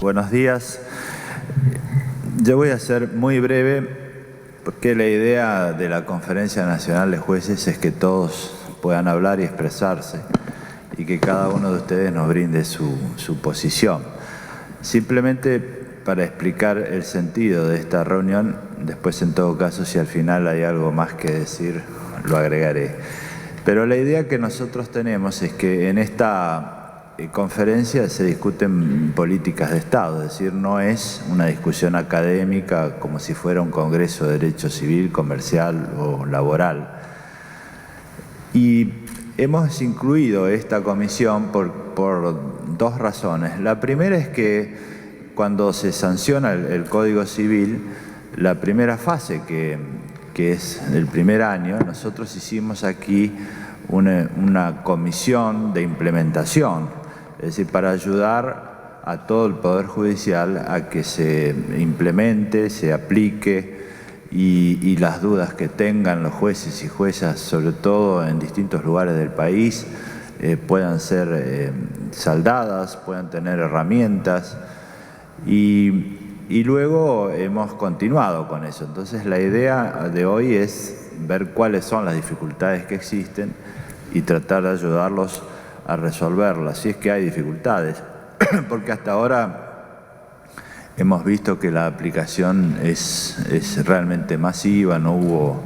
Buenos días. Yo voy a ser muy breve porque la idea de la Conferencia Nacional de Jueces es que todos puedan hablar y expresarse y que cada uno de ustedes nos brinde su posición. Simplemente para explicar el sentido de esta reunión, después en todo caso si al final hay algo más que decir, lo agregaré. Pero la idea que nosotros tenemos es que en esta conferencia se discuten políticas de Estado, es decir, no es una discusión académica como si fuera un congreso de derecho civil, comercial o laboral. Y hemos incluido esta comisión por dos razones. La primera es que cuando se sanciona el Código Civil, la primera fase, que es el primer año, nosotros hicimos aquí una comisión de implementación, es decir, para ayudar a todo el Poder Judicial a que se implemente, se aplique y las dudas que tengan los jueces y juezas, sobre todo en distintos lugares del país, puedan ser saldadas, puedan tener herramientas y luego hemos continuado con eso. Entonces la idea de hoy es ver cuáles son las dificultades que existen y tratar de ayudarlos a resolverlas, si es que hay dificultades, porque hasta ahora hemos visto que la aplicación es realmente masiva, no hubo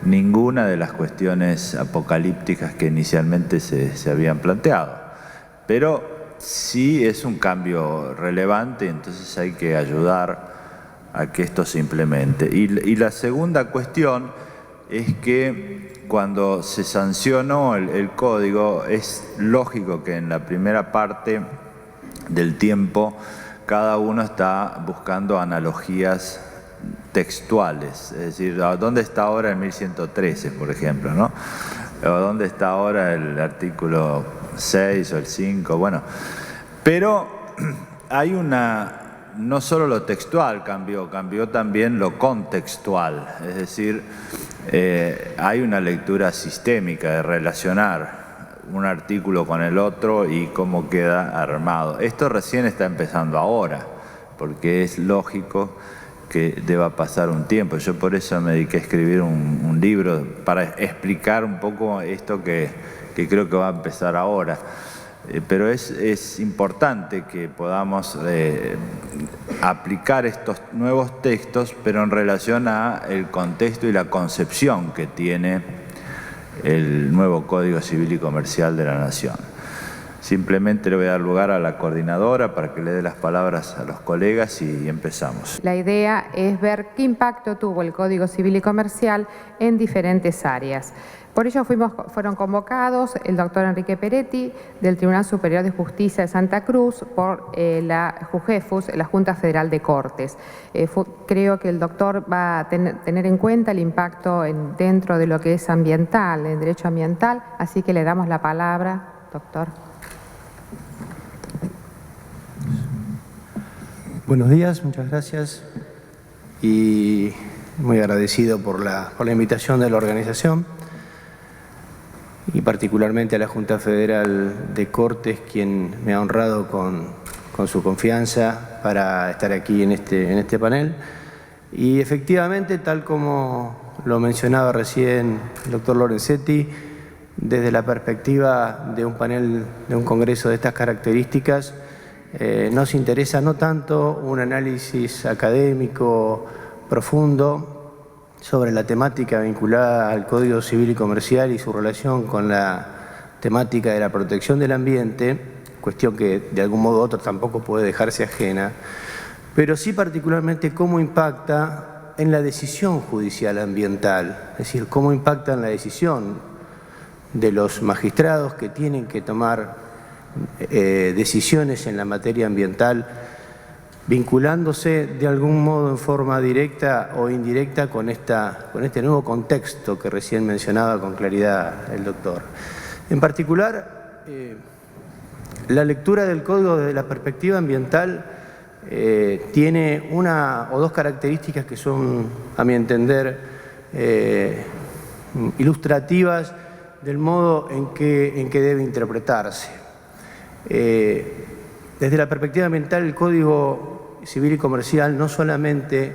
ninguna de las cuestiones apocalípticas que inicialmente se habían planteado, pero sí es un cambio relevante, entonces hay que ayudar a que esto se implemente. Y la segunda cuestión es que cuando se sancionó el código, es lógico que en la primera parte del tiempo cada uno está buscando analogías textuales, es decir, ¿dónde está ahora el 1113, por ejemplo, ¿no? ¿O dónde está ahora el artículo 6 o el 5? Bueno, pero hay no solo lo textual cambió también lo contextual, es decir, hay una lectura sistémica de relacionar un artículo con el otro y cómo queda armado. Esto recién está empezando ahora, porque es lógico que deba pasar un tiempo. Yo por eso me dediqué a escribir un libro para explicar un poco esto que creo que va a empezar ahora. Pero es importante que podamos aplicar estos nuevos textos, pero en relación al contexto y la concepción que tiene el nuevo Código Civil y Comercial de la Nación. Simplemente le voy a dar lugar a la coordinadora para que le dé las palabras a los colegas y empezamos. La idea es ver qué impacto tuvo el Código Civil y Comercial en diferentes áreas. Por ello fueron convocados el doctor Enrique Peretti del Tribunal Superior de Justicia de Santa Cruz por la JUJEFUS, la Junta Federal de Cortes. Creo que el doctor va a tener en cuenta el impacto dentro de lo que es ambiental, el derecho ambiental, así que le damos la palabra, doctor. Buenos días, muchas gracias y muy agradecido por la invitación de la organización y particularmente a la Junta Federal de Cortes, quien me ha honrado con su confianza para estar aquí en este panel. Y efectivamente, tal como lo mencionaba recién el doctor Lorenzetti, desde la perspectiva de un panel, de un congreso de estas características, nos interesa no tanto un análisis académico profundo sobre la temática vinculada al Código Civil y Comercial y su relación con la temática de la protección del ambiente, cuestión que de algún modo u otro tampoco puede dejarse ajena, pero sí particularmente cómo impacta en la decisión judicial ambiental, es decir, cómo impacta en la decisión de los magistrados que tienen que tomar decisiones en la materia ambiental, vinculándose de algún modo en forma directa o indirecta con este nuevo contexto que recién mencionaba con claridad el doctor. En particular, la lectura del Código desde la perspectiva ambiental tiene una o dos características que son, a mi entender, ilustrativas del modo en que debe interpretarse. Desde la perspectiva ambiental, el Código Civil y Comercial no solamente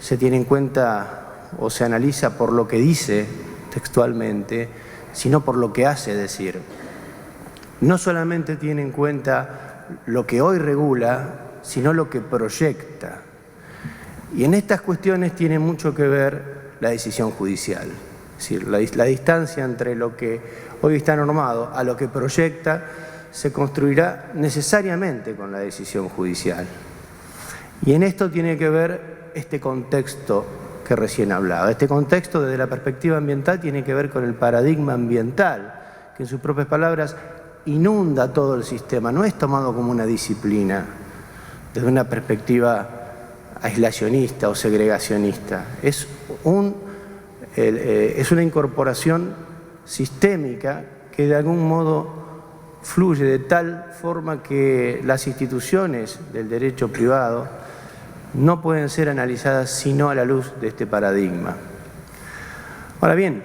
se tiene en cuenta o se analiza por lo que dice textualmente, sino por lo que hace decir. No solamente tiene en cuenta lo que hoy regula, sino lo que proyecta. Y en estas cuestiones tiene mucho que ver la decisión judicial. Es decir, la distancia entre lo que hoy está normado a lo que proyecta se construirá necesariamente con la decisión judicial. Y en esto tiene que ver este contexto que recién hablaba. Este contexto, desde la perspectiva ambiental, tiene que ver con el paradigma ambiental, que en sus propias palabras inunda todo el sistema. No es tomado como una disciplina desde una perspectiva aislacionista o segregacionista. Es una incorporación sistémica que de algún modo fluye de tal forma que las instituciones del derecho privado no pueden ser analizadas sino a la luz de este paradigma. Ahora bien,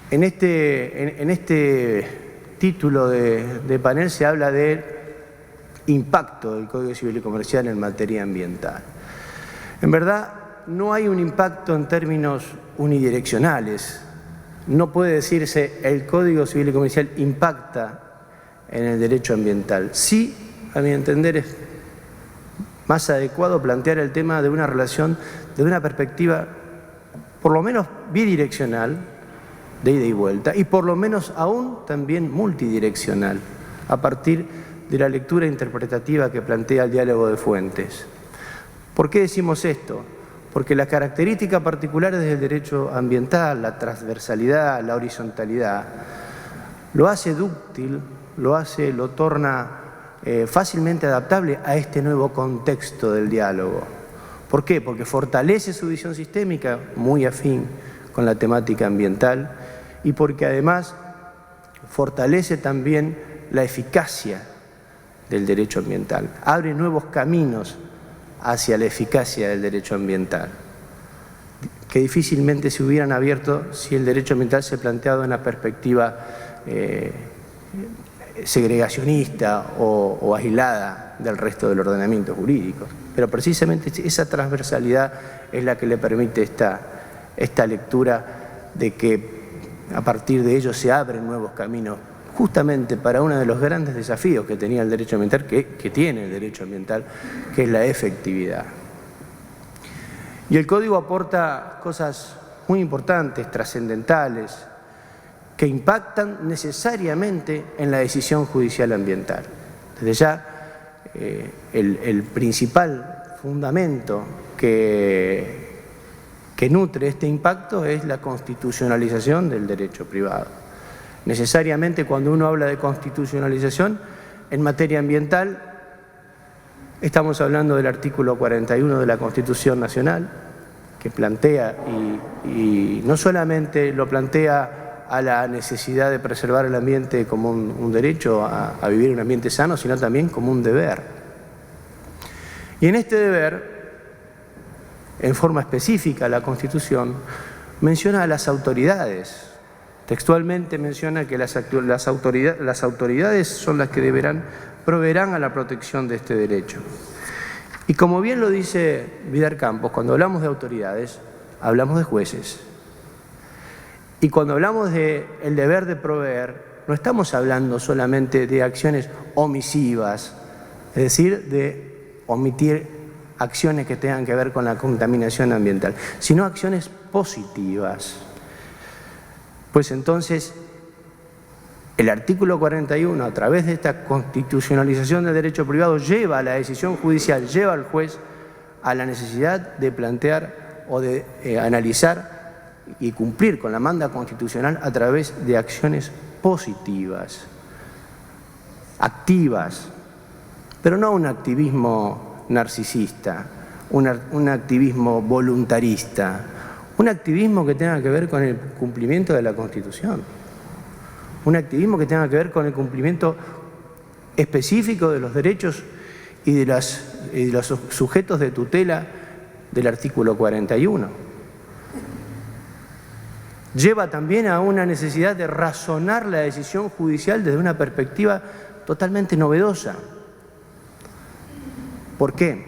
en este título de panel se habla del impacto del Código Civil y Comercial en materia ambiental. En verdad, no hay un impacto en términos unidireccionales. No puede decirse el Código Civil y Comercial impacta en el derecho ambiental. Sí, a mi entender, es más adecuado plantear el tema de una relación, de una perspectiva por lo menos bidireccional, de ida y vuelta, y por lo menos aún también multidireccional, a partir de la lectura interpretativa que plantea el diálogo de fuentes. ¿Por qué decimos esto? Porque las características particulares del derecho ambiental, la transversalidad, la horizontalidad, lo hace dúctil, lo torna fácilmente adaptable a este nuevo contexto del diálogo. ¿Por qué? Porque fortalece su visión sistémica, muy afín con la temática ambiental, y porque además fortalece también la eficacia del derecho ambiental, abre nuevos caminos hacia la eficacia del derecho ambiental, que difícilmente se hubieran abierto si el derecho ambiental se planteaba en una perspectiva segregacionista o aislada del resto del ordenamiento jurídico. Pero precisamente esa transversalidad es la que le permite esta lectura de que a partir de ello se abren nuevos caminos, justamente para uno de los grandes desafíos que tenía el derecho ambiental, que tiene el derecho ambiental, que es la efectividad. Y el Código aporta cosas muy importantes, trascendentales, que impactan necesariamente en la decisión judicial ambiental. Desde ya, el principal fundamento que nutre este impacto es la constitucionalización del derecho privado. Necesariamente, cuando uno habla de constitucionalización en materia ambiental, estamos hablando del artículo 41 de la Constitución Nacional, que plantea, y no solamente lo plantea a la necesidad de preservar el ambiente como un derecho a vivir en un ambiente sano, sino también como un deber. Y en este deber, en forma específica, la Constitución menciona a las autoridades. Textualmente menciona que las autoridades son las que proveerán a la protección de este derecho. Y como bien lo dice Vidal Campos, cuando hablamos de autoridades, hablamos de jueces. Y cuando hablamos del deber de proveer, no estamos hablando solamente de acciones omisivas, es decir, de omitir acciones que tengan que ver con la contaminación ambiental, sino acciones positivas. Pues entonces, el artículo 41, a través de esta constitucionalización del derecho privado, lleva a la decisión judicial, lleva al juez a la necesidad de plantear o de analizar y cumplir con la manda constitucional a través de acciones positivas, activas, pero no un activismo narcisista, un activismo voluntarista, un activismo que tenga que ver con el cumplimiento de la Constitución, un activismo que tenga que ver con el cumplimiento específico de los derechos y de los sujetos de tutela del artículo 41. Lleva también a una necesidad de razonar la decisión judicial desde una perspectiva totalmente novedosa, ¿Por qué?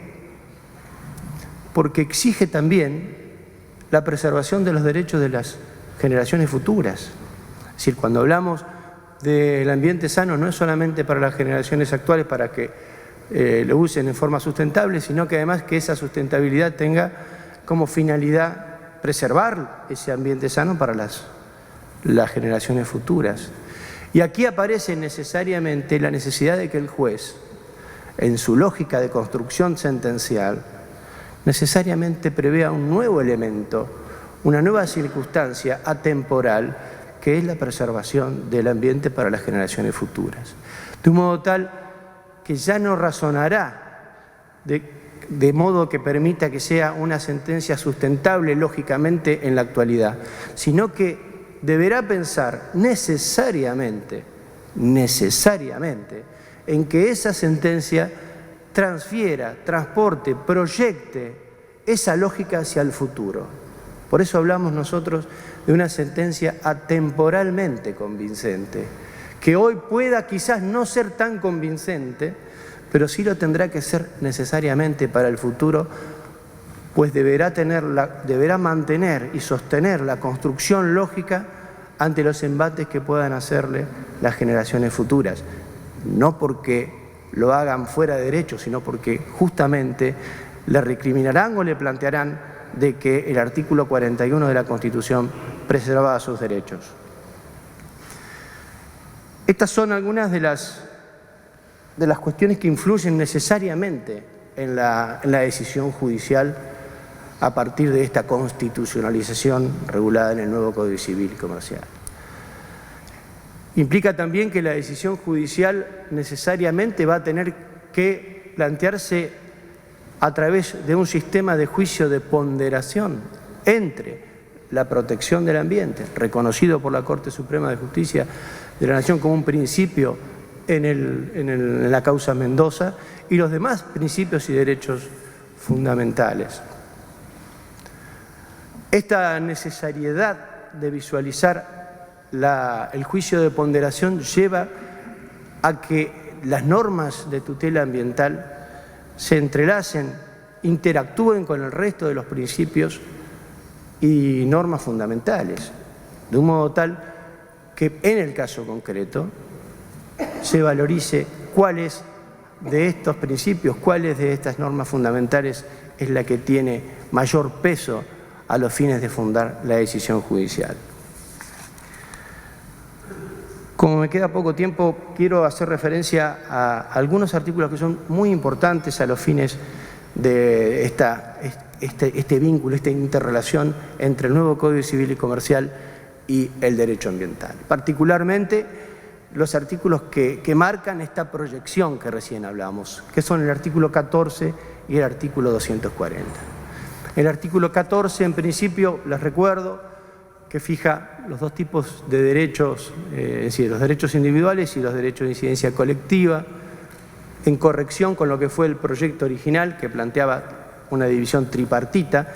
Porque exige también la preservación de los derechos de las generaciones futuras. Es decir, cuando hablamos del ambiente sano, no es solamente para las generaciones actuales para que lo usen en forma sustentable, sino que además que esa sustentabilidad tenga como finalidad preservar ese ambiente sano para las generaciones futuras. Y aquí aparece necesariamente la necesidad de que el juez, en su lógica de construcción sentencial, necesariamente prevea un nuevo elemento, una nueva circunstancia atemporal, que es la preservación del ambiente para las generaciones futuras. De un modo tal que ya no razonará de modo que permita que sea una sentencia sustentable lógicamente en la actualidad, sino que deberá pensar necesariamente en que esa sentencia transfiera, transporte, proyecte esa lógica hacia el futuro. Por eso hablamos nosotros de una sentencia atemporalmente convincente, que hoy pueda quizás no ser tan convincente, pero sí lo tendrá que ser necesariamente para el futuro, pues deberá mantener y sostener la construcción lógica ante los embates que puedan hacerle las generaciones futuras. No porque lo hagan fuera de derecho, sino porque justamente le recriminarán o le plantearán de que el artículo 41 de la Constitución preservaba sus derechos. Estas son algunas de las cuestiones que influyen necesariamente en la decisión judicial a partir de esta constitucionalización regulada en el nuevo Código Civil y Comercial. Implica también que la decisión judicial necesariamente va a tener que plantearse a través de un sistema de juicio de ponderación entre la protección del ambiente, reconocido por la Corte Suprema de Justicia de la Nación como un principio en la causa Mendoza, y los demás principios y derechos fundamentales. Esta necesariedad de visualizar el juicio de ponderación lleva a que las normas de tutela ambiental se entrelacen, interactúen con el resto de los principios y normas fundamentales, de un modo tal que en el caso concreto se valorice cuáles de estos principios, cuáles de estas normas fundamentales es la que tiene mayor peso a los fines de fundar la decisión judicial. Como me queda poco tiempo, quiero hacer referencia a algunos artículos que son muy importantes a los fines de este vínculo, esta interrelación entre el nuevo Código Civil y Comercial y el derecho ambiental. Particularmente los artículos que marcan esta proyección que recién hablamos, que son el artículo 14 y el artículo 240. El artículo 14, en principio, les recuerdo, que fija los dos tipos de derechos, es decir, los derechos individuales y los derechos de incidencia colectiva, en corrección con lo que fue el proyecto original, que planteaba una división tripartita,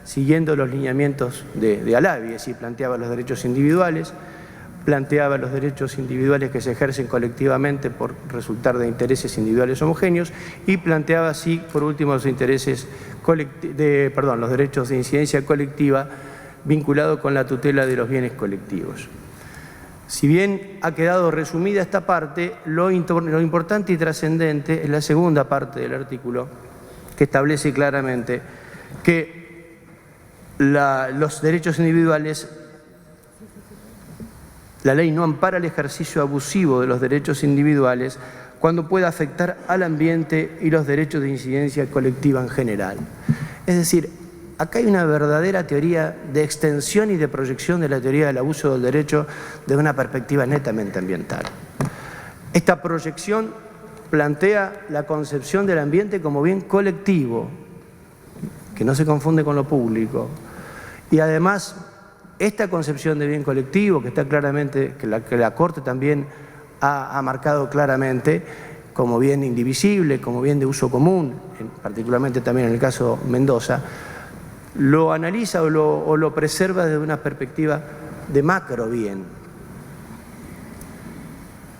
siguiendo los lineamientos de Alavi, es decir, planteaba los derechos individuales, planteaba los derechos individuales que se ejercen colectivamente por resultar de intereses individuales homogéneos, y planteaba así, por último, los derechos de incidencia colectiva vinculado con la tutela de los bienes colectivos. Si bien ha quedado resumida esta parte, lo importante y trascendente es la segunda parte del artículo, que establece claramente que los derechos individuales, la ley no ampara el ejercicio abusivo de los derechos individuales cuando pueda afectar al ambiente y los derechos de incidencia colectiva en general. Es decir, acá hay una verdadera teoría de extensión y de proyección de la teoría del abuso del derecho desde una perspectiva netamente ambiental. Esta proyección plantea la concepción del ambiente como bien colectivo, que no se confunde con lo público, y además esta concepción de bien colectivo, que está claramente, que la Corte también ha marcado claramente como bien indivisible, como bien de uso común, particularmente también en el caso Mendoza, lo analiza o lo preserva desde una perspectiva de macro bien.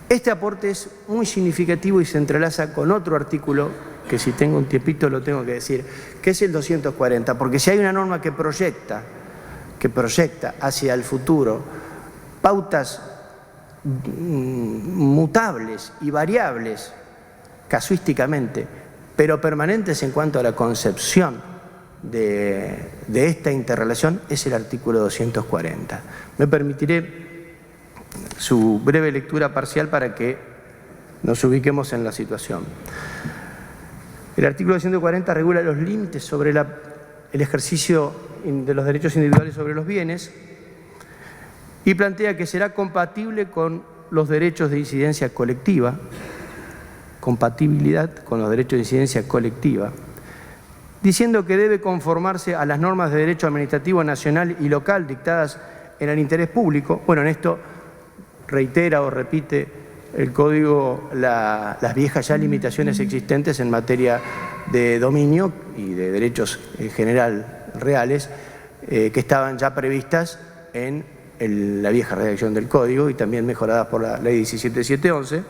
Este aporte es muy significativo y se entrelaza con otro artículo que si tengo un tiempito lo tengo que decir. ¿Qué es el 240? Porque si hay una norma que proyecta hacia el futuro pautas mutables y variables casuísticamente, pero permanentes en cuanto a la concepción de esta interrelación, es el artículo 240. Me permitiré su breve lectura parcial para que nos ubiquemos en la situación. El artículo 240 regula los límites sobre el ejercicio de los derechos individuales sobre los bienes y plantea que será compatible con los derechos de incidencia colectiva, compatibilidad con los derechos de incidencia colectiva, diciendo que debe conformarse a las normas de derecho administrativo nacional y local dictadas en el interés público. Bueno, en esto reitera o repite el Código las viejas ya limitaciones existentes en materia de dominio y de derechos en general reales que estaban ya previstas en la vieja redacción del Código y también mejoradas por la Ley 17711.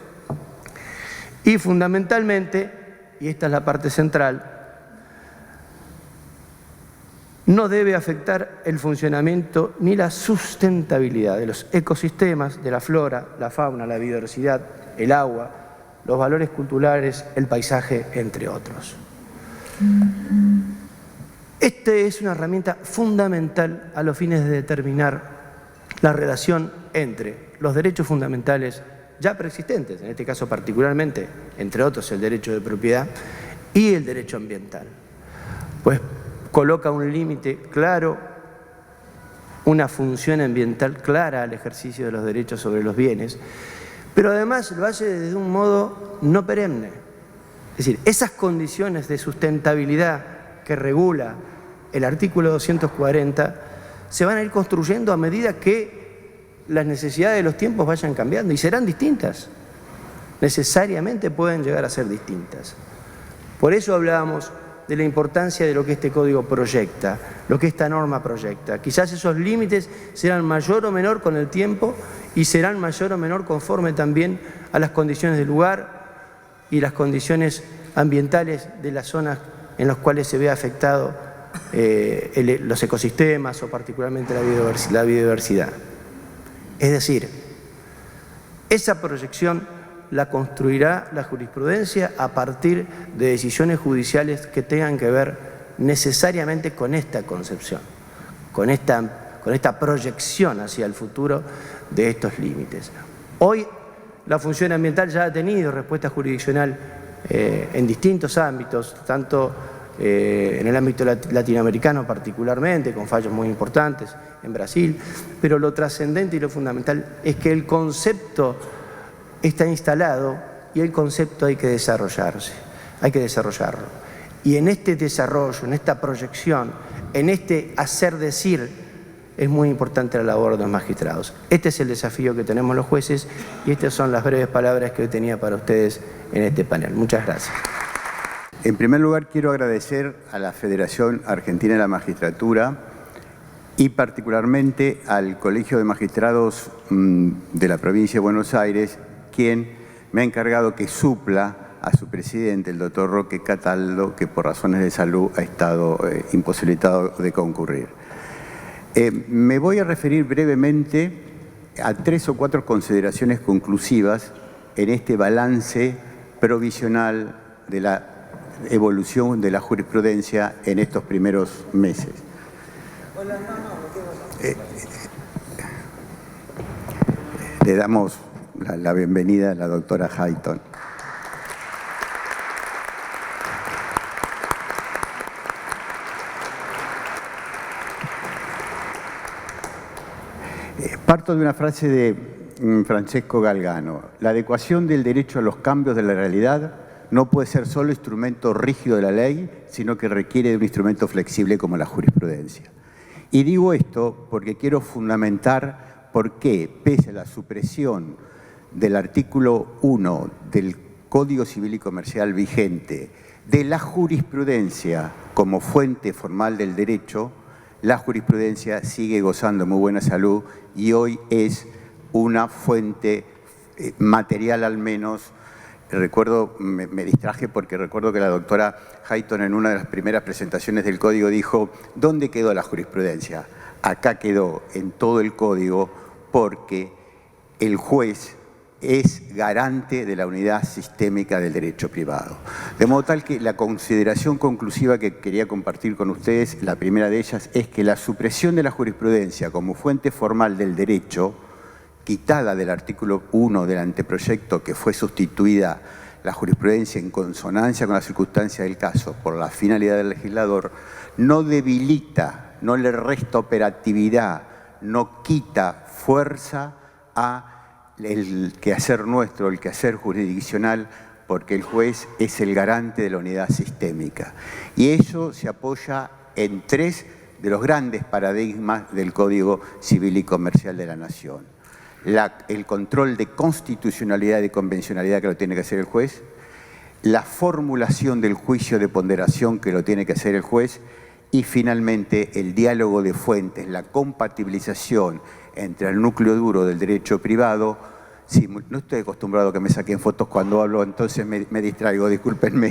Y fundamentalmente, y esta es la parte central, no debe afectar el funcionamiento ni la sustentabilidad de los ecosistemas, de la flora, la fauna, la biodiversidad, el agua, los valores culturales, el paisaje, entre otros. Esta es una herramienta fundamental a los fines de determinar la relación entre los derechos fundamentales ya preexistentes, en este caso particularmente, entre otros, el derecho de propiedad y el derecho ambiental. Pues coloca un límite claro, una función ambiental clara al ejercicio de los derechos sobre los bienes, pero además lo hace desde un modo no perenne. Es decir, esas condiciones de sustentabilidad que regula el artículo 240 se van a ir construyendo a medida que las necesidades de los tiempos vayan cambiando y serán distintas. Necesariamente pueden llegar a ser distintas. Por eso hablábamos de la importancia de lo que este código proyecta, lo que esta norma proyecta. Quizás esos límites serán mayor o menor con el tiempo y serán mayor o menor conforme también a las condiciones del lugar y las condiciones ambientales de las zonas en las cuales se ve afectado los ecosistemas o particularmente la biodiversidad. Es decir, esa proyección la construirá la jurisprudencia a partir de decisiones judiciales que tengan que ver necesariamente con esta concepción, con esta proyección hacia el futuro de estos límites. Hoy la función ambiental ya ha tenido respuesta jurisdiccional en distintos ámbitos, tanto en el ámbito latinoamericano particularmente, con fallos muy importantes en Brasil, pero lo trascendente y lo fundamental es que el concepto está instalado y el concepto hay que desarrollarlo. Y en este desarrollo, en esta proyección, en este hacer decir, es muy importante la labor de los magistrados. Este es el desafío que tenemos los jueces y estas son las breves palabras que hoy tenía para ustedes en este panel. Muchas gracias. En primer lugar, quiero agradecer a la Federación Argentina de la Magistratura y particularmente al Colegio de Magistrados de la provincia de Buenos Aires, quien me ha encargado que supla a su presidente, el doctor Roque Cataldo, que por razones de salud ha estado imposibilitado de concurrir. Me voy a referir brevemente a 3 o 4 consideraciones conclusivas en este balance provisional de la evolución de la jurisprudencia en estos primeros meses. Le damos la bienvenida a la doctora Hayton. Parto de una frase de Francesco Galgano. La adecuación del derecho a los cambios de la realidad no puede ser solo instrumento rígido de la ley, sino que requiere de un instrumento flexible como la jurisprudencia. Y digo esto porque quiero fundamentar por qué, pese a la supresión del artículo 1 del Código Civil y Comercial vigente, de la jurisprudencia como fuente formal del derecho, la jurisprudencia sigue gozando muy buena salud y hoy es una fuente material al menos recuerdo, me distraje porque recuerdo que la doctora Hayton en una de las primeras presentaciones del código dijo, ¿dónde quedó la jurisprudencia? Acá quedó, en todo el código, porque el juez es garante de la unidad sistémica del derecho privado. De modo tal que la consideración conclusiva que quería compartir con ustedes, la primera de ellas, es que la supresión de la jurisprudencia como fuente formal del derecho, quitada del artículo 1 del anteproyecto, que fue sustituida la jurisprudencia en consonancia con las circunstancias del caso por la finalidad del legislador, no debilita, no le resta operatividad, no quita fuerza a el quehacer nuestro, el quehacer jurisdiccional, porque el juez es el garante de la unidad sistémica. Y ello se apoya en 3 de los grandes paradigmas del Código Civil y Comercial de la Nación. El control de constitucionalidad y de convencionalidad que lo tiene que hacer el juez, la formulación del juicio de ponderación que lo tiene que hacer el juez y finalmente el diálogo de fuentes, la compatibilización entre el núcleo duro del derecho privado. Sí, no estoy acostumbrado a que me saquen fotos cuando hablo, entonces me distraigo, discúlpenme.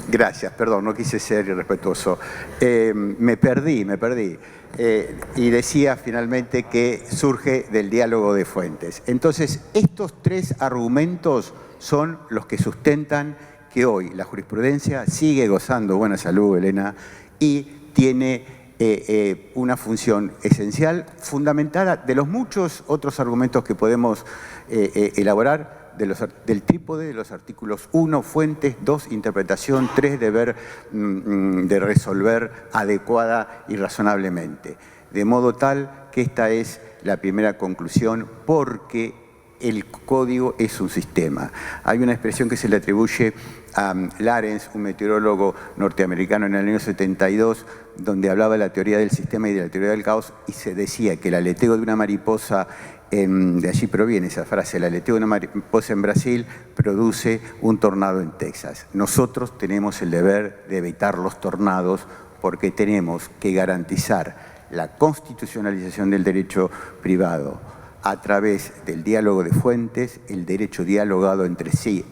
Gracias, perdón, no quise ser irrespetuoso. Me perdí. Y decía finalmente que surge del diálogo de fuentes. Entonces, estos 3 argumentos son los que sustentan que hoy la jurisprudencia sigue gozando buena salud, Elena, y tiene una función esencial, fundamentada de los muchos otros argumentos que podemos elaborar, del trípode de los artículos 1, fuentes, 2, interpretación, 3, deber de resolver adecuada y razonablemente. De modo tal que esta es la primera conclusión, porque el código es un sistema. Hay una expresión que se le atribuye a Lawrence, un meteorólogo norteamericano en el año 72, donde hablaba de la teoría del sistema y de la teoría del caos, y se decía que el aleteo de una mariposa, de allí proviene esa frase, el aleteo de una mariposa en Brasil produce un tornado en Texas. Nosotros tenemos el deber de evitar los tornados porque tenemos que garantizar la constitucionalización del derecho privado a través del diálogo de fuentes, el derecho dialogado entre sí,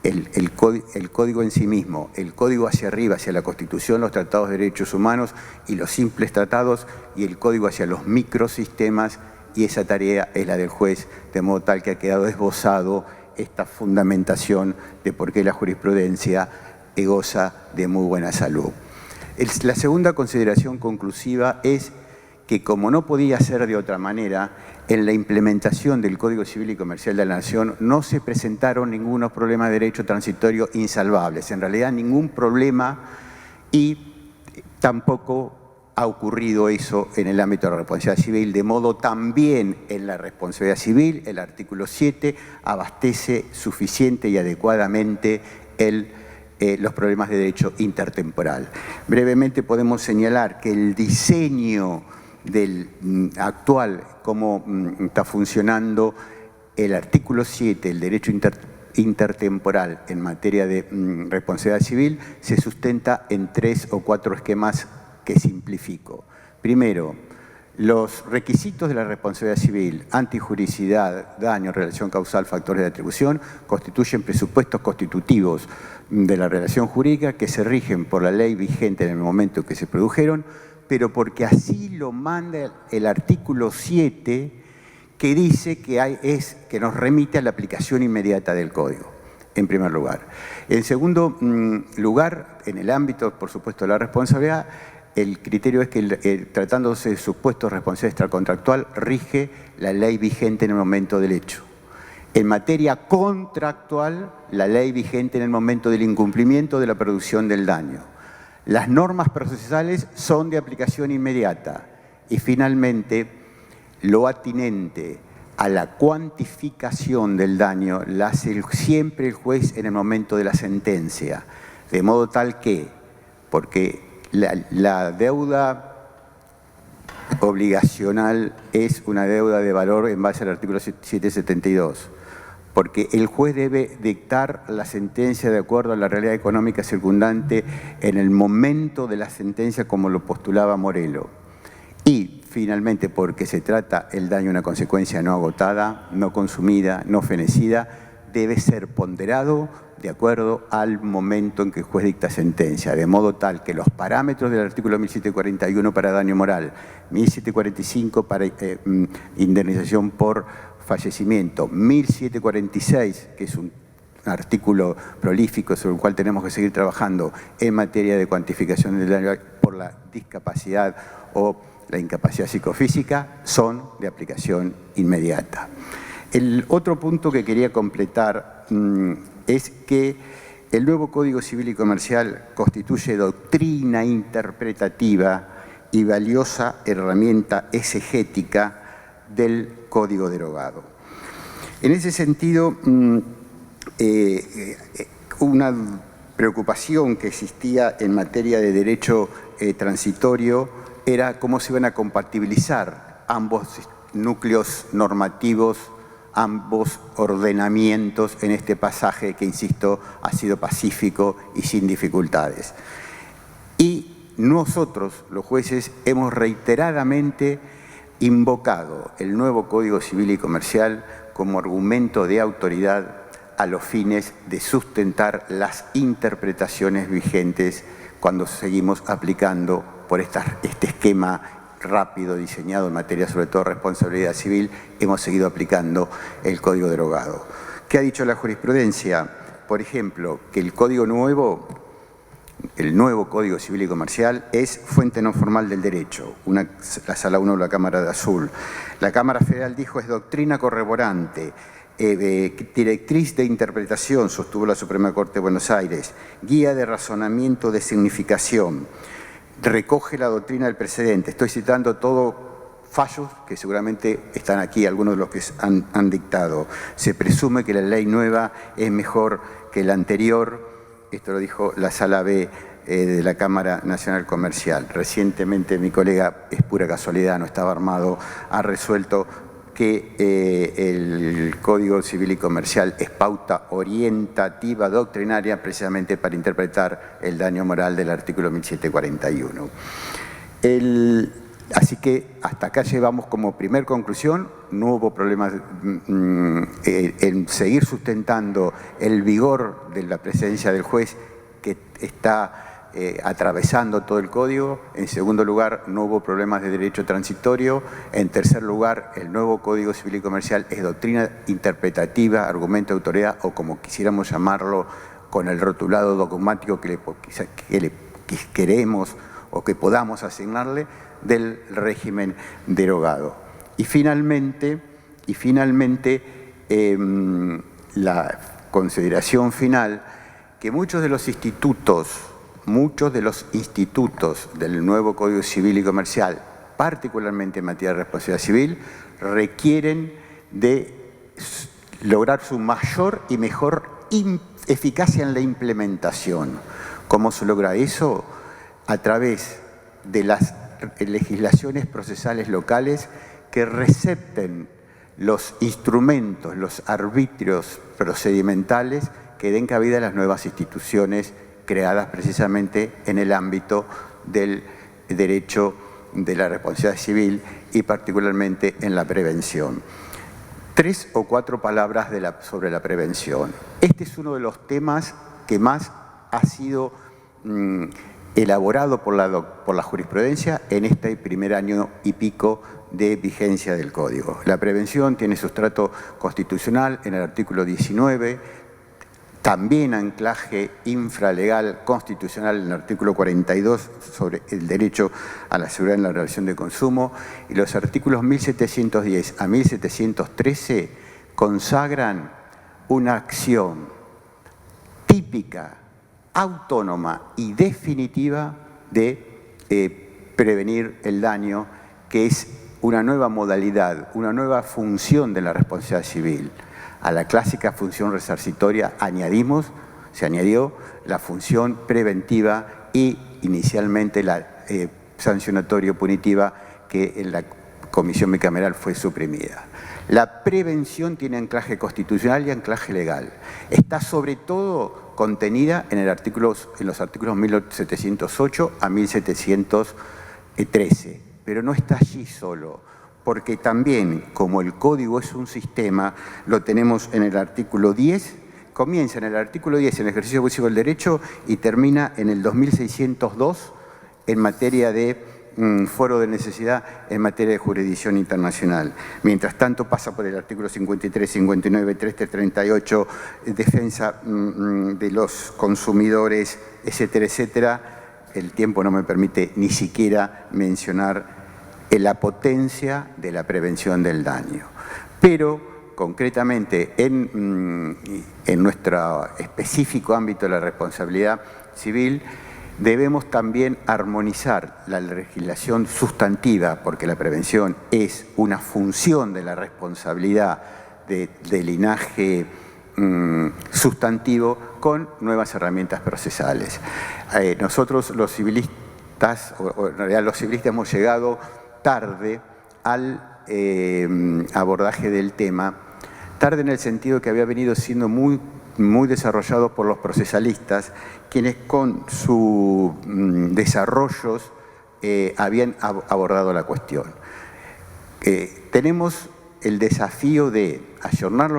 el código en sí mismo, el código hacia arriba, hacia la Constitución, los tratados de derechos humanos y los simples tratados, y el código hacia los microsistemas, y esa tarea es la del juez, de modo tal que ha quedado esbozado esta fundamentación de por qué la jurisprudencia goza de muy buena salud. La segunda consideración conclusiva es que, como no podía ser de otra manera, en la implementación del Código Civil y Comercial de la Nación no se presentaron ningunos problemas de derecho transitorio insalvables. En realidad, ningún problema, y tampoco ha ocurrido eso en el ámbito de la responsabilidad civil, de modo también en la responsabilidad civil, el artículo 7 abastece suficiente y adecuadamente los problemas de derecho intertemporal. Brevemente podemos señalar que el diseño del actual, cómo está funcionando el artículo 7, el derecho intertemporal en materia de responsabilidad civil, se sustenta en 3 o 4 esquemas que simplifico. Primero, los requisitos de la responsabilidad civil, antijuricidad, daño, relación causal, factores de atribución, constituyen presupuestos constitutivos de la relación jurídica que se rigen por la ley vigente en el momento que se produjeron, pero porque así lo manda el artículo 7, que dice que nos remite a la aplicación inmediata del Código, en primer lugar. En segundo lugar, en el ámbito, por supuesto, de la responsabilidad, el criterio es que, tratándose de supuestos de responsabilidad extracontractual, rige la ley vigente en el momento del hecho. En materia contractual, la ley vigente en el momento del incumplimiento de la producción del daño. Las normas procesales son de aplicación inmediata. Y finalmente, lo atinente a la cuantificación del daño la hace siempre el juez en el momento de la sentencia. De modo tal que, porque la deuda obligacional es una deuda de valor en base al artículo 772, porque el juez debe dictar la sentencia de acuerdo a la realidad económica circundante en el momento de la sentencia, como lo postulaba Morelo. Y finalmente, porque se trata el daño una consecuencia no agotada, no consumida, no fenecida, debe ser ponderado de acuerdo al momento en que el juez dicta sentencia, de modo tal que los parámetros del artículo 1741 para daño moral, 1745 para indemnización por fallecimiento, 1746, que es un artículo prolífico sobre el cual tenemos que seguir trabajando en materia de cuantificación del daño por la discapacidad o la incapacidad psicofísica, son de aplicación inmediata. El otro punto que quería completar es que el nuevo Código Civil y Comercial constituye doctrina interpretativa y valiosa herramienta exegética del Código derogado. En ese sentido, una preocupación que existía en materia de derecho transitorio era cómo se iban a compatibilizar ambos núcleos normativos, ambos ordenamientos en este pasaje que, insisto, ha sido pacífico y sin dificultades. Y nosotros, los jueces, hemos reiteradamente invocado el nuevo Código Civil y Comercial como argumento de autoridad a los fines de sustentar las interpretaciones vigentes cuando seguimos aplicando por este esquema rápido diseñado en materia sobre todo responsabilidad civil, hemos seguido aplicando el Código derogado. ¿Qué ha dicho la jurisprudencia? Por ejemplo, que el nuevo Código Civil y Comercial es fuente no formal del derecho, la Sala 1 de la Cámara de Azul. La Cámara Federal dijo es doctrina corroborante, directriz de interpretación, sostuvo la Suprema Corte de Buenos Aires, guía de razonamiento de significación, recoge la doctrina del precedente. Estoy citando todos fallos que seguramente están aquí, algunos de los que han dictado. Se presume que la ley nueva es mejor que la anterior. Esto lo dijo la Sala B de la Cámara Nacional Comercial. Recientemente mi colega, es pura casualidad, no estaba armado, ha resuelto que el Código Civil y Comercial es pauta orientativa doctrinaria precisamente para interpretar el daño moral del artículo 1741. Así que hasta acá llevamos como primer conclusión, no hubo problemas en seguir sustentando el vigor de la presencia del juez que está atravesando todo el código. En segundo lugar, no hubo problemas de derecho transitorio. En tercer lugar, el nuevo Código Civil y Comercial es doctrina interpretativa, argumento de autoridad o como quisiéramos llamarlo con el rotulado dogmático que queremos o que podamos asignarle del régimen derogado. Y finalmente la consideración final que muchos de los institutos del nuevo Código Civil y Comercial, particularmente en materia de responsabilidad civil, requieren de lograr su mayor y mejor eficacia en la implementación. ¿Cómo se logra eso? A través de las legislaciones procesales locales que recepten los instrumentos, los arbitrios procedimentales que den cabida a las nuevas instituciones creadas precisamente en el ámbito del derecho de la responsabilidad civil y particularmente en la prevención. 3 o 4 palabras sobre la prevención. Este es uno de los temas que más ha sido elaborado por la jurisprudencia en este primer año y pico de vigencia del Código. La prevención tiene sustrato constitucional en el artículo 19, también anclaje infralegal constitucional en el artículo 42 sobre el derecho a la seguridad en la relación de consumo, y los artículos 1710 a 1713 consagran una acción típica, autónoma y definitiva de prevenir el daño, que es una nueva modalidad, una nueva función de la responsabilidad civil. A la clásica función resarcitoria se añadió la función preventiva y inicialmente la sancionatorio-punitiva, que en la comisión bicameral fue suprimida. La prevención tiene anclaje constitucional y anclaje legal. Está sobre todo contenida en los artículos 1708 a 1713. pero no está allí solo, porque también, como el código es un sistema, lo tenemos en el artículo 10, comienza en el artículo 10 en el ejercicio abusivo del derecho y termina en el 2602 en materia de foro de necesidad en materia de jurisdicción internacional. Mientras tanto pasa por el artículo 53, 59, 38, defensa de los consumidores, etcétera, etcétera. El tiempo no me permite ni siquiera mencionar la potencia de la prevención del daño. Pero concretamente en nuestro específico ámbito de la responsabilidad civil, debemos también armonizar la legislación sustantiva, porque la prevención es una función de la responsabilidad de linaje sustantivo, con nuevas herramientas procesales. Nosotros los civilistas, o en realidad los civilistas hemos llegado tarde al abordaje del tema, tarde en el sentido que había venido siendo muy desarrollado por los procesalistas, quienes con sus desarrollos habían abordado la cuestión. Tenemos el desafío de ayornar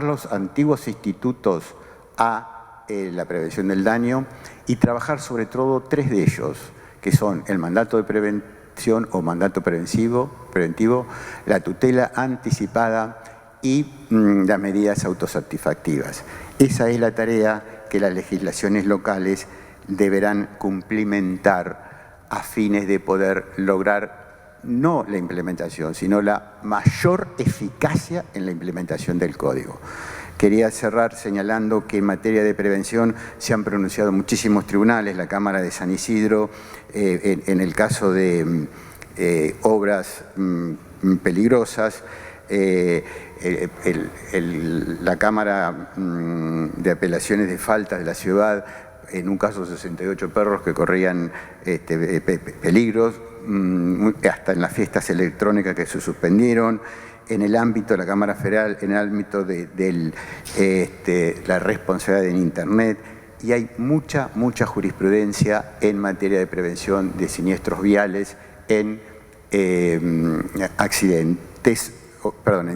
los antiguos institutos a la prevención del daño y trabajar sobre todo tres de ellos, que son el mandato de prevención o mandato preventivo, la tutela anticipada y las medidas autosatisfactivas. Esa es la tarea que las legislaciones locales deberán cumplimentar a fines de poder lograr no la implementación, sino la mayor eficacia en la implementación del código. Quería cerrar señalando que en materia de prevención se han pronunciado muchísimos tribunales, la Cámara de San Isidro, en el caso de obras peligrosas, la Cámara de Apelaciones de Faltas de la ciudad, en un caso 68 perros que corrían peligros, hasta en las fiestas electrónicas que se suspendieron, en el ámbito de la Cámara Federal, en el ámbito de la responsabilidad en Internet, y hay mucha jurisprudencia en materia de prevención de siniestros viales, en en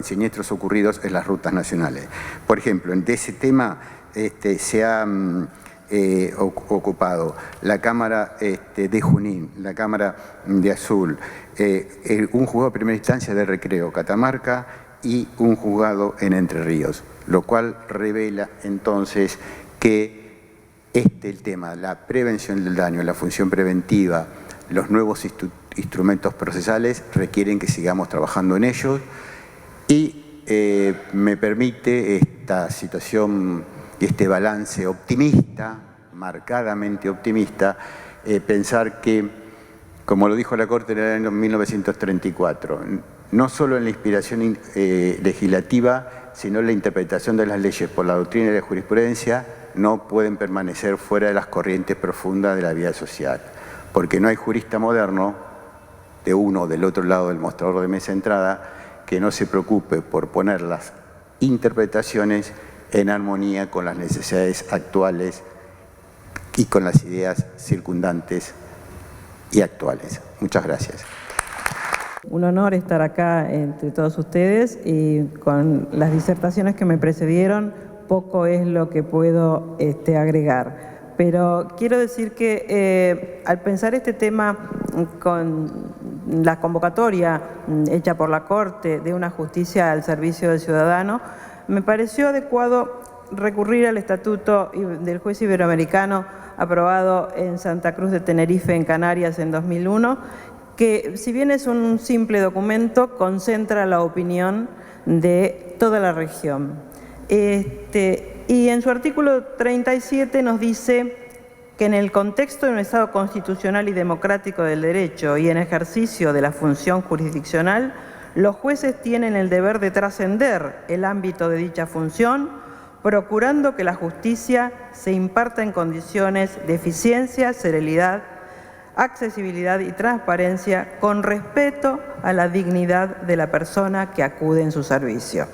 siniestros ocurridos en las rutas nacionales. Por ejemplo, de ese tema se ha ocupado la Cámara de Junín, la Cámara de Azul, un juzgado de primera instancia de Recreo, Catamarca, y un juzgado en Entre Ríos, lo cual revela entonces que el tema, la prevención del daño, la función preventiva, los nuevos instrumentos procesales requieren que sigamos trabajando en ellos, y me permite esta situación y este balance optimista, marcadamente optimista, pensar que, como lo dijo la Corte en el año 1934, no solo en la inspiración legislativa, sino en la interpretación de las leyes por la doctrina y la jurisprudencia, no pueden permanecer fuera de las corrientes profundas de la vida social, porque no hay jurista moderno, de uno o del otro lado del mostrador de mesa entrada, que no se preocupe por poner las interpretaciones en armonía con las necesidades actuales y con las ideas circundantes y actuales. Muchas gracias. Un honor estar acá entre todos ustedes, y con las disertaciones que me precedieron, poco es lo que puedo agregar. Pero quiero decir que al pensar este tema con la convocatoria hecha por la Corte de una justicia al servicio del ciudadano, me pareció adecuado recurrir al Estatuto del Juez Iberoamericano aprobado en Santa Cruz de Tenerife, en Canarias, en 2001, que, si bien es un simple documento, concentra la opinión de toda la región. Y en su artículo 37 nos dice que en el contexto de un Estado constitucional y democrático del derecho y en ejercicio de la función jurisdiccional, los jueces tienen el deber de trascender el ámbito de dicha función, procurando que la justicia se imparta en condiciones de eficiencia, celeridad, accesibilidad y transparencia, con respeto a la dignidad de la persona que acude en su servicio.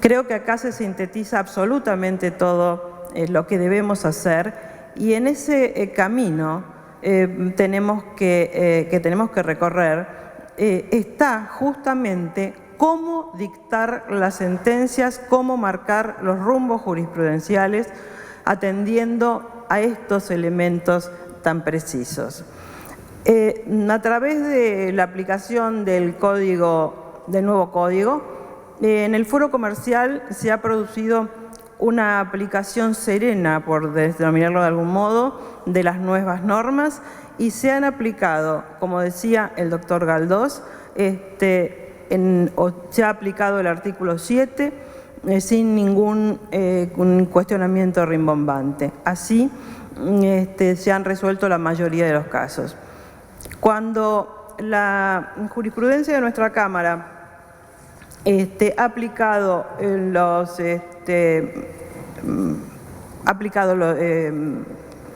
Creo que acá se sintetiza absolutamente todo lo que debemos hacer, y en ese camino tenemos que recorrer está justamente cómo dictar las sentencias, cómo marcar los rumbos jurisprudenciales atendiendo a estos elementos tan precisos. A través de la aplicación del nuevo código, en el foro comercial se ha producido una aplicación serena, por denominarlo de algún modo, de las nuevas normas y se han aplicado, como decía el doctor Galdós, se ha aplicado el artículo 7 sin ningún cuestionamiento rimbombante. Así se han resuelto la mayoría de los casos. Cuando la jurisprudencia de nuestra Cámara ha aplicado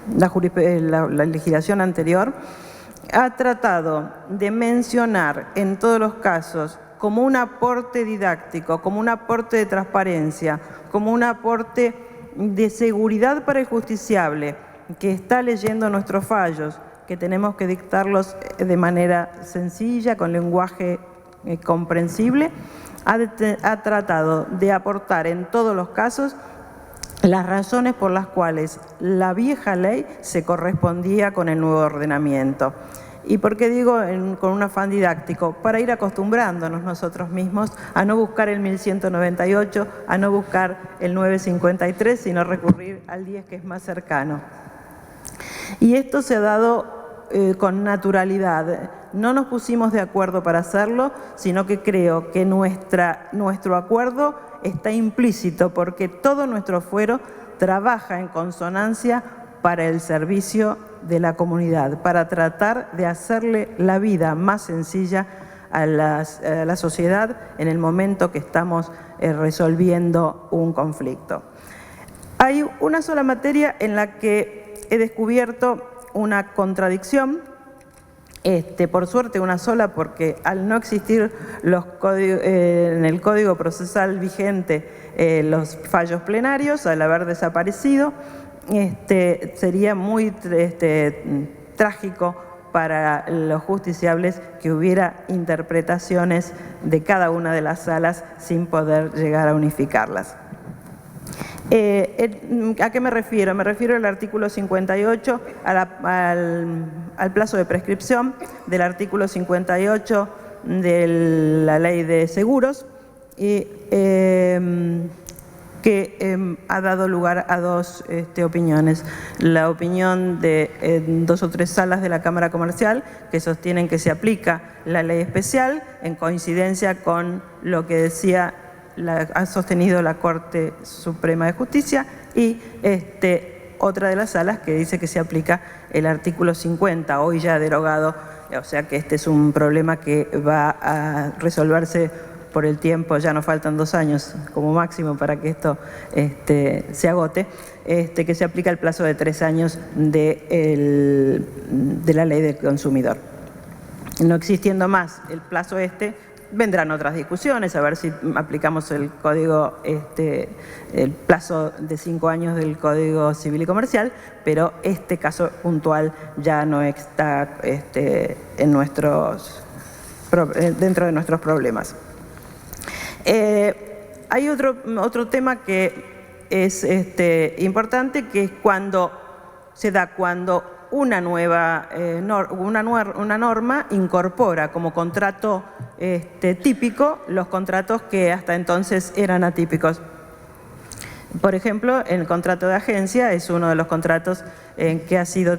la legislación anterior, ha tratado de mencionar en todos los casos como un aporte didáctico, como un aporte de transparencia, como un aporte de seguridad para el justiciable que está leyendo nuestros fallos, que tenemos que dictarlos de manera sencilla, con lenguaje comprensible, ha tratado de aportar en todos los casos las razones por las cuales la vieja ley se correspondía con el nuevo ordenamiento. ¿Y por qué digo con un afán didáctico? Para ir acostumbrándonos nosotros mismos a no buscar el 1198, a no buscar el 953, sino recurrir al 10 que es más cercano. Y esto se ha dado con naturalidad. No nos pusimos de acuerdo para hacerlo, sino que creo que nuestro acuerdo está implícito porque todo nuestro fuero trabaja en consonancia para el servicio de la comunidad, para tratar de hacerle la vida más sencilla a la sociedad en el momento que estamos resolviendo un conflicto. Hay una sola materia en la que he descubierto una contradicción, por suerte una sola, porque al no existir en el Código Procesal vigente los fallos plenarios, al haber desaparecido, sería muy trágico para los justiciables que hubiera interpretaciones de cada una de las salas sin poder llegar a unificarlas. ¿A qué me refiero? Me refiero al artículo 58, al plazo de prescripción del artículo 58 de la Ley de Seguros, que ha dado lugar a dos opiniones. La opinión de 2 o 3 salas de la Cámara Comercial que sostienen que se aplica la ley especial en coincidencia con lo que ha sostenido la Corte Suprema de Justicia, y otra de las salas que dice que se aplica el artículo 50, hoy ya derogado, o sea que este es un problema que va a resolverse por el tiempo, ya nos faltan 2 años como máximo para que esto se agote, que se aplica el plazo de 3 años de la ley del consumidor. No existiendo más el plazo vendrán otras discusiones, a ver si aplicamos el código, el plazo de 5 años del Código Civil y Comercial, pero este caso puntual ya no está dentro de nuestros problemas. Hay otro tema que es importante, que es cuando una norma incorpora como contrato típico los contratos que hasta entonces eran atípicos. Por ejemplo, el contrato de agencia es uno de los contratos que ha sido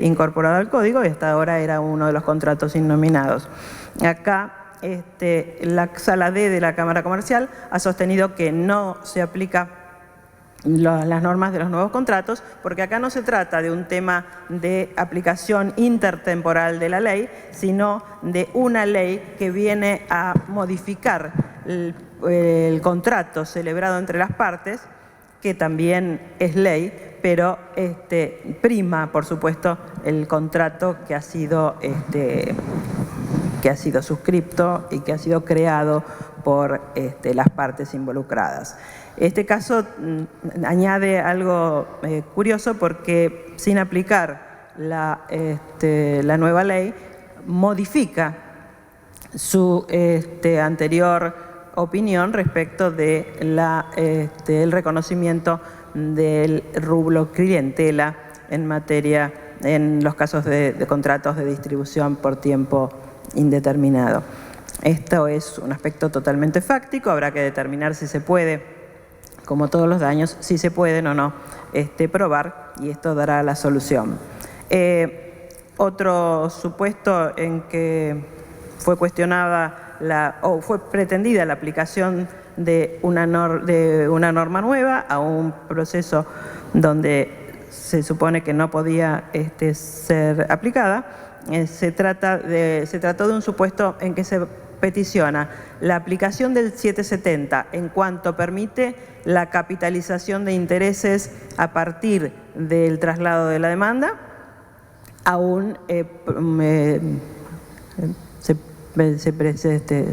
incorporado al código y hasta ahora era uno de los contratos innominados. Acá la Sala D de la Cámara Comercial ha sostenido que no se aplica las normas de los nuevos contratos, porque acá no se trata de un tema de aplicación intertemporal de la ley, sino de una ley que viene a modificar el contrato celebrado entre las partes, que también es ley, pero prima, por supuesto, el contrato que ha sido suscripto y que ha sido creado por las partes involucradas. Este caso añade algo curioso, porque sin aplicar la nueva ley, modifica su anterior opinión respecto de el reconocimiento del rublo clientela en los casos de contratos de distribución por tiempo indeterminado. Esto es un aspecto totalmente fáctico, habrá que determinar si se puede, como todos los daños, si se pueden o no probar, y esto dará la solución. Otro supuesto en que fue cuestionada o fue pretendida la aplicación de una norma nueva a un proceso donde se supone que no podía ser aplicada. Se trató de un supuesto en que se peticiona la aplicación del 770 en cuanto permite la capitalización de intereses a partir del traslado de la demanda. Aún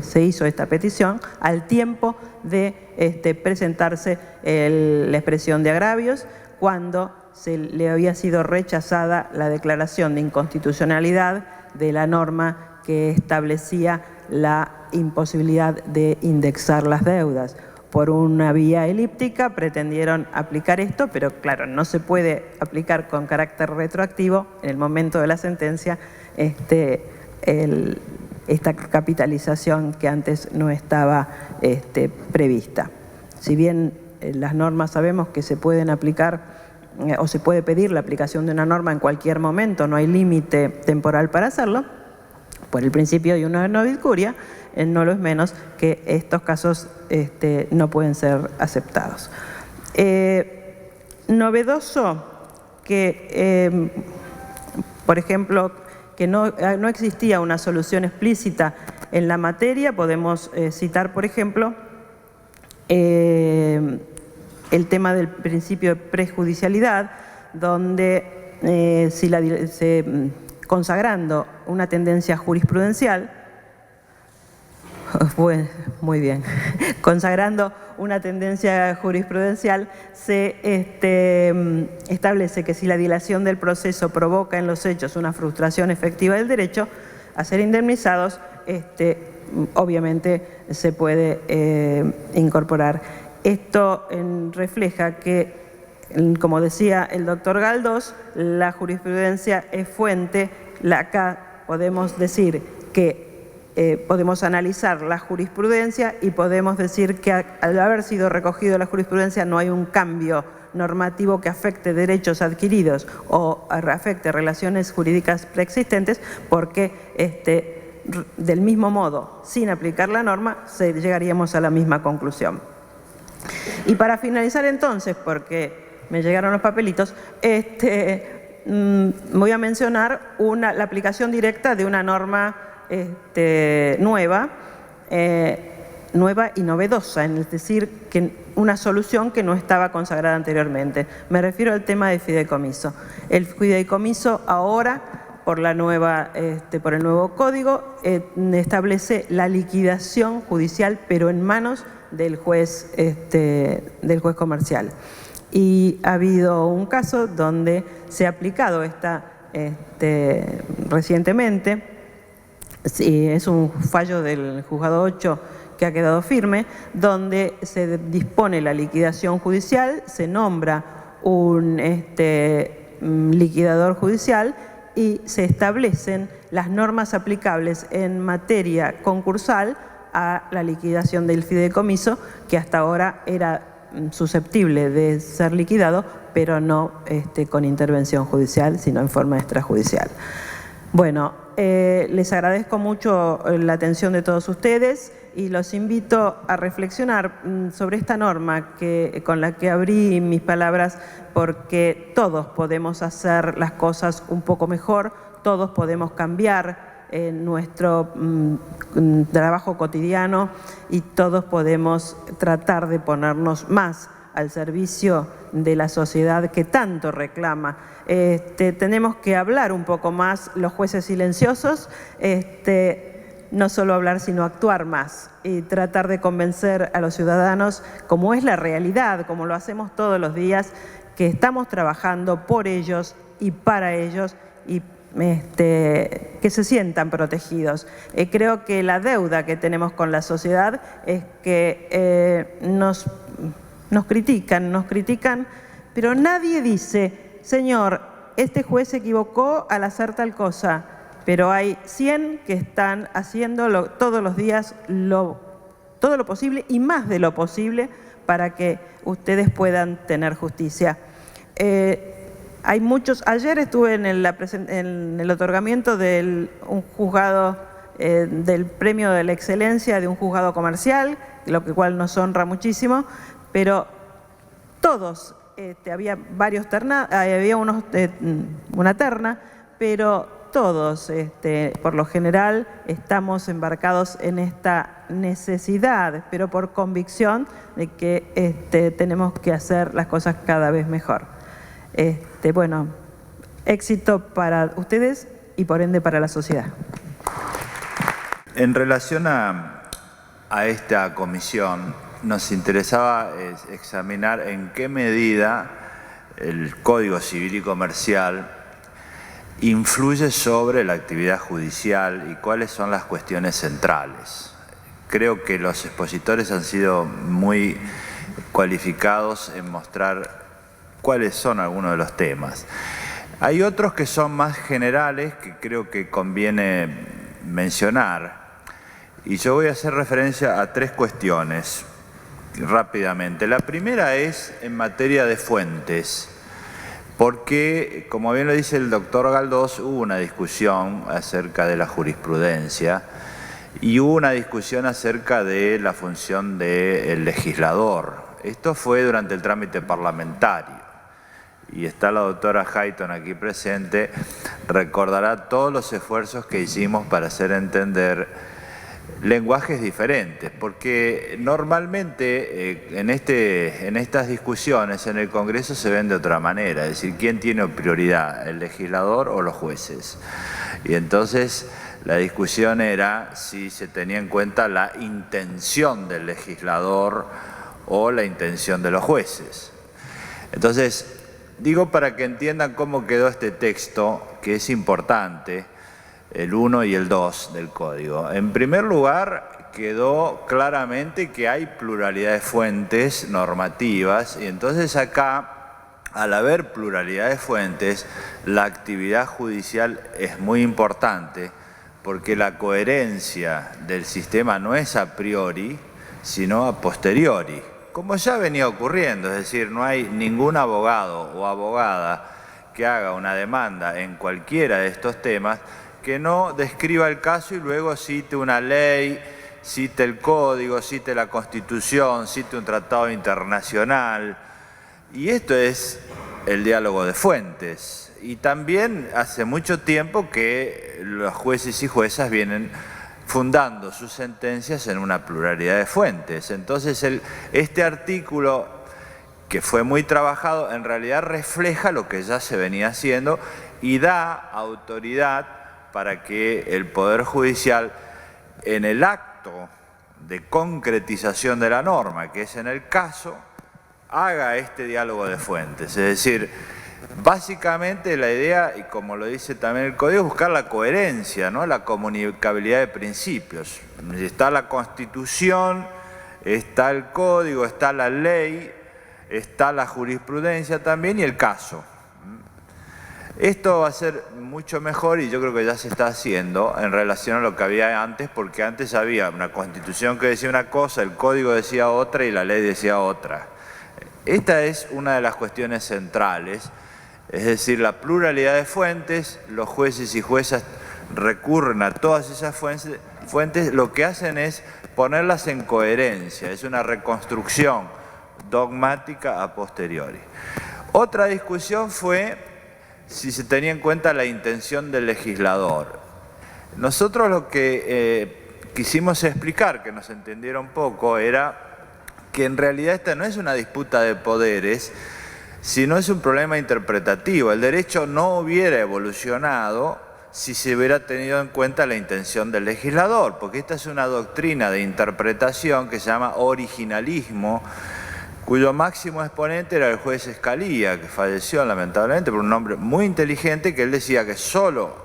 se hizo esta petición al tiempo de presentarse la expresión de agravios, cuando se le había sido rechazada la declaración de inconstitucionalidad de la norma que establecía la imposibilidad de indexar las deudas. Por una vía elíptica pretendieron aplicar esto, pero claro, no se puede aplicar con carácter retroactivo en el momento de la sentencia esta capitalización que antes no estaba prevista. Si bien las normas sabemos que se pueden aplicar o se puede pedir la aplicación de una norma en cualquier momento, no hay límite temporal para hacerlo, por el principio de una no vid curia, no lo es menos que estos casos no pueden ser aceptados. Novedoso que, por ejemplo, que no existía una solución explícita en la materia. Podemos citar, por ejemplo, el tema del principio de prejudicialidad, donde consagrando una tendencia jurisprudencial, muy bien, consagrando una tendencia jurisprudencial, se establece que si la dilación del proceso provoca en los hechos una frustración efectiva del derecho a ser indemnizados, obviamente se puede incorporar. Esto refleja que, como decía el doctor Galdós, la jurisprudencia es fuente. Acá podemos decir que podemos analizar la jurisprudencia y podemos decir que al haber sido recogido la jurisprudencia no hay un cambio normativo que afecte derechos adquiridos o afecte relaciones jurídicas preexistentes, porque del mismo modo, sin aplicar la norma, llegaríamos a la misma conclusión. Y para finalizar entonces, porque me llegaron los papelitos, voy a mencionar la aplicación directa de una norma nueva y novedosa, es decir, que una solución que no estaba consagrada anteriormente. Me refiero al tema de fideicomiso. El fideicomiso ahora, por el nuevo código, establece la liquidación judicial, pero en manos del juez comercial. Y ha habido un caso donde se ha aplicado recientemente. Sí, es un fallo del juzgado 8 que ha quedado firme, donde se dispone la liquidación judicial, se nombra un liquidador judicial y se establecen las normas aplicables en materia concursal a la liquidación del fideicomiso, que hasta ahora era susceptible de ser liquidado, pero no con intervención judicial, sino en forma extrajudicial. Bueno, les agradezco mucho la atención de todos ustedes y los invito a reflexionar sobre esta norma con la que abrí mis palabras, porque todos podemos hacer las cosas un poco mejor, todos podemos cambiar nuestro trabajo cotidiano y todos podemos tratar de ponernos más al servicio de la sociedad que tanto reclama. Tenemos que hablar un poco más los jueces silenciosos, no solo hablar sino actuar más y tratar de convencer a los ciudadanos, como es la realidad, como lo hacemos todos los días, que estamos trabajando por ellos y para ellos, y que se sientan protegidos. Creo que la deuda que tenemos con la sociedad es que nos critican, pero nadie dice, señor, este juez se equivocó al hacer tal cosa, pero hay 100 que están haciendo todos los días todo lo posible y más de lo posible para que ustedes puedan tener justicia. Hay muchos. Ayer estuve en el otorgamiento de un juzgado, del premio de la excelencia de un juzgado comercial, lo cual nos honra muchísimo, pero todos, había varios había una terna, pero todos, por lo general, estamos embarcados en esta necesidad, pero por convicción de que tenemos que hacer las cosas cada vez mejor. Bueno, éxito para ustedes y por ende para la sociedad. En relación a esta comisión, nos interesaba examinar en qué medida el Código Civil y Comercial influye sobre la actividad judicial y cuáles son las cuestiones centrales. Creo que los expositores han sido muy cualificados en mostrar cuáles son algunos de los temas. Hay otros que son más generales que creo que conviene mencionar, y yo voy a hacer referencia a 3 cuestiones rápidamente. La primera es en materia de fuentes, porque, como bien lo dice el doctor Galdós, hubo una discusión acerca de la jurisprudencia y hubo una discusión acerca de la función del legislador. Esto fue durante el trámite parlamentario. Y está la doctora Hayton aquí presente, recordará todos los esfuerzos que hicimos para hacer entender lenguajes diferentes, porque normalmente en estas discusiones en el Congreso se ven de otra manera, es decir, ¿quién tiene prioridad, el legislador o los jueces? Y entonces la discusión era si se tenía en cuenta la intención del legislador o la intención de los jueces. Entonces, digo para que entiendan cómo quedó este texto, que es importante, el 1 y el 2 del Código. En primer lugar, quedó claramente que hay pluralidad de fuentes normativas y entonces acá, al haber pluralidad de fuentes, la actividad judicial es muy importante porque la coherencia del sistema no es a priori, sino a posteriori. Como ya venía ocurriendo, es decir, no hay ningún abogado o abogada que haga una demanda en cualquiera de estos temas que no describa el caso y luego cite una ley, cite el código, cite la Constitución, cite un tratado internacional. Y esto es el diálogo de fuentes. Y también hace mucho tiempo que los jueces y juezas vienen fundando sus sentencias en una pluralidad de fuentes. Entonces, este artículo, que fue muy trabajado, en realidad refleja lo que ya se venía haciendo y da autoridad para que el Poder Judicial, en el acto de concretización de la norma, que es en el caso, haga este diálogo de fuentes. Es decir, básicamente la idea, y como lo dice también el Código, es buscar la coherencia, ¿no? La comunicabilidad de principios. Está la Constitución, está el Código, está la ley, está la jurisprudencia también y el caso. Esto va a ser mucho mejor y yo creo que ya se está haciendo en relación a lo que había antes, porque antes había una Constitución que decía una cosa, el Código decía otra y la ley decía otra. Esta es una de las cuestiones centrales, es decir, la pluralidad de fuentes, los jueces y juezas recurren a todas esas fuentes, lo que hacen es ponerlas en coherencia, es una reconstrucción dogmática a posteriori. Otra discusión fue si se tenía en cuenta la intención del legislador. Nosotros lo que quisimos explicar, que nos entendiera un poco, era que en realidad esta no es una disputa de poderes, sino es un problema interpretativo. El derecho no hubiera evolucionado si se hubiera tenido en cuenta la intención del legislador, porque esta es una doctrina de interpretación que se llama originalismo, cuyo máximo exponente era el juez Escalía, que falleció lamentablemente por un hombre muy inteligente, que él decía que solo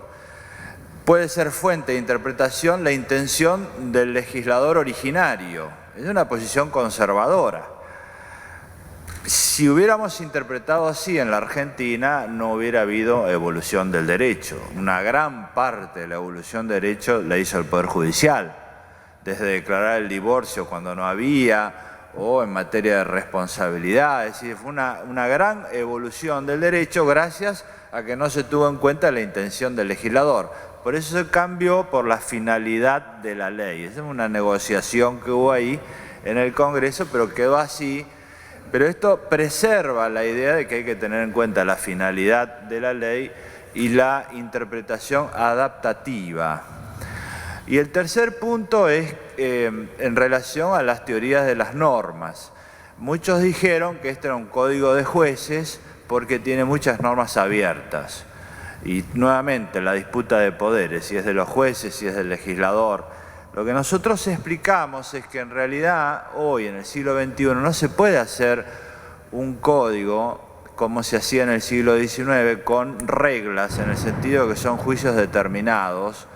puede ser fuente de interpretación la intención del legislador originario. Es una posición conservadora. Si hubiéramos interpretado así en la Argentina, no hubiera habido evolución del derecho. Una gran parte de la evolución del derecho la hizo el Poder Judicial, desde declarar el divorcio cuando no había, o en materia de responsabilidad. Es decir, fue una gran evolución del derecho gracias a que no se tuvo en cuenta la intención del legislador. Por eso se cambió por la finalidad de la ley. Esa es una negociación que hubo ahí en el Congreso, pero quedó así. Pero esto preserva la idea de que hay que tener en cuenta la finalidad de la ley y la interpretación adaptativa. Y el tercer punto es en relación a las teorías de las normas. Muchos dijeron que este era un código de jueces porque tiene muchas normas abiertas. Y nuevamente la disputa de poderes, si es de los jueces, si es del legislador. Lo que nosotros explicamos es que en realidad hoy en el siglo XXI no se puede hacer un código como se hacía en el siglo XIX con reglas en el sentido de que son juicios determinados,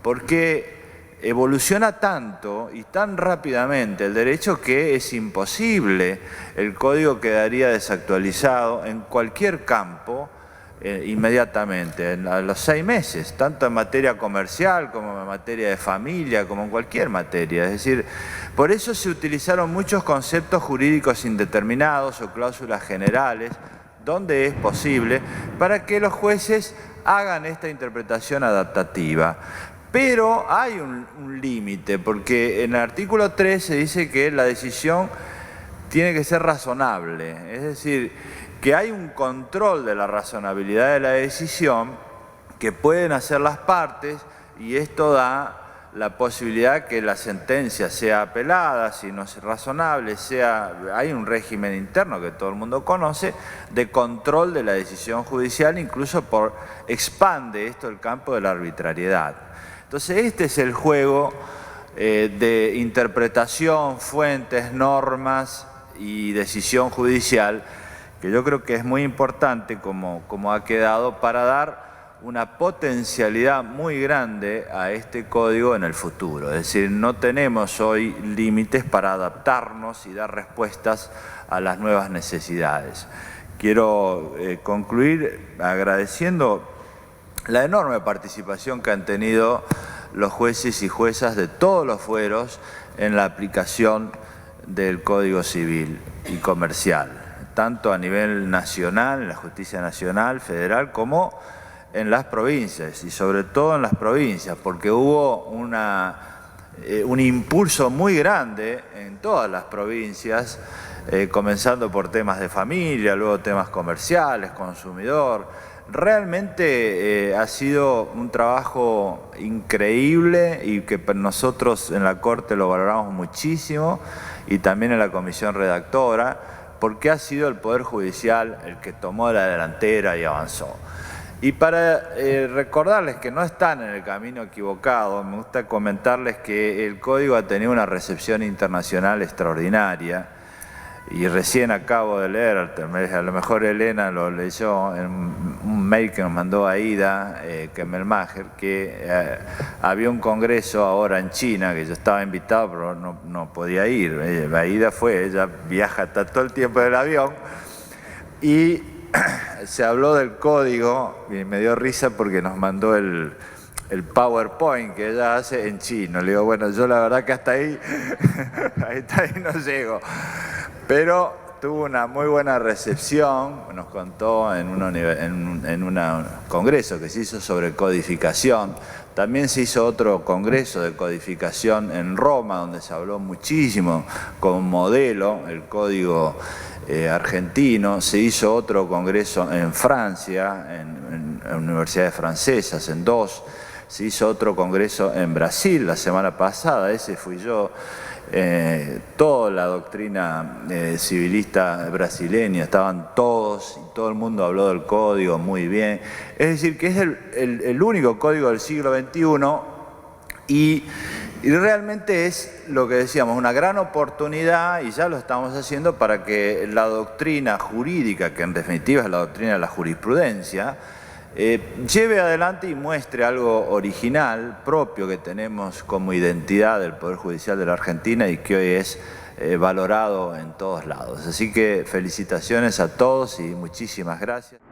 porque evoluciona tanto y tan rápidamente el derecho que es imposible. El código quedaría desactualizado en cualquier campo inmediatamente, a los 6 meses, tanto en materia comercial como en materia de familia, como en cualquier materia. Es decir, por eso se utilizaron muchos conceptos jurídicos indeterminados o cláusulas generales, donde es posible, para que los jueces hagan esta interpretación adaptativa. Pero hay un límite, porque en el artículo 3 se dice que la decisión tiene que ser razonable, es decir, que hay un control de la razonabilidad de la decisión que pueden hacer las partes, y esto da la posibilidad que la sentencia sea apelada, si no es razonable, hay un régimen interno que todo el mundo conoce de control de la decisión judicial, incluso expande esto el campo de la arbitrariedad. Entonces este es el juego de interpretación, fuentes, normas y decisión judicial, que yo creo que es muy importante como ha quedado para dar una potencialidad muy grande a este código en el futuro. Es decir, no tenemos hoy límites para adaptarnos y dar respuestas a las nuevas necesidades. Quiero concluir agradeciendo la enorme participación que han tenido los jueces y juezas de todos los fueros en la aplicación del Código Civil y Comercial, tanto a nivel nacional, en la justicia nacional, federal, como en las provincias, y sobre todo en las provincias, porque hubo un impulso muy grande en todas las provincias, comenzando por temas de familia, luego temas comerciales, consumidor. Realmente ha sido un trabajo increíble y que nosotros en la Corte lo valoramos muchísimo, y también en la comisión redactora, porque ha sido el Poder Judicial el que tomó la delantera y avanzó. Y para recordarles que no están en el camino equivocado, me gusta comentarles que el Código ha tenido una recepción internacional extraordinaria, y recién acabo de leer, a lo mejor Elena lo leyó en un mail que nos mandó Aida Kemmelmacher, que había un congreso ahora en China, que yo estaba invitado pero no podía ir. Aida fue, ella viaja hasta todo el tiempo del avión, y se habló del código, y me dio risa porque nos mandó el PowerPoint que ella hace en chino. Le digo, bueno, yo la verdad que hasta ahí no llego. Pero tuvo una muy buena recepción, nos contó en un congreso que se hizo sobre codificación. También se hizo otro congreso de codificación en Roma, donde se habló muchísimo como modelo, el código argentino. Se hizo otro congreso en Francia, en universidades francesas, en 2. Se hizo otro congreso en Brasil la semana pasada, ese fui yo. Toda la doctrina civilista brasileña, estaban todos, y todo el mundo habló del código muy bien. Es decir, que es el único código del siglo XXI, y Y realmente es lo que decíamos, una gran oportunidad, y ya lo estamos haciendo, para que la doctrina jurídica, que en definitiva es la doctrina de la jurisprudencia, lleve adelante y muestre algo original, propio, que tenemos como identidad del Poder Judicial de la Argentina y que hoy es valorado en todos lados. Así que felicitaciones a todos y muchísimas gracias.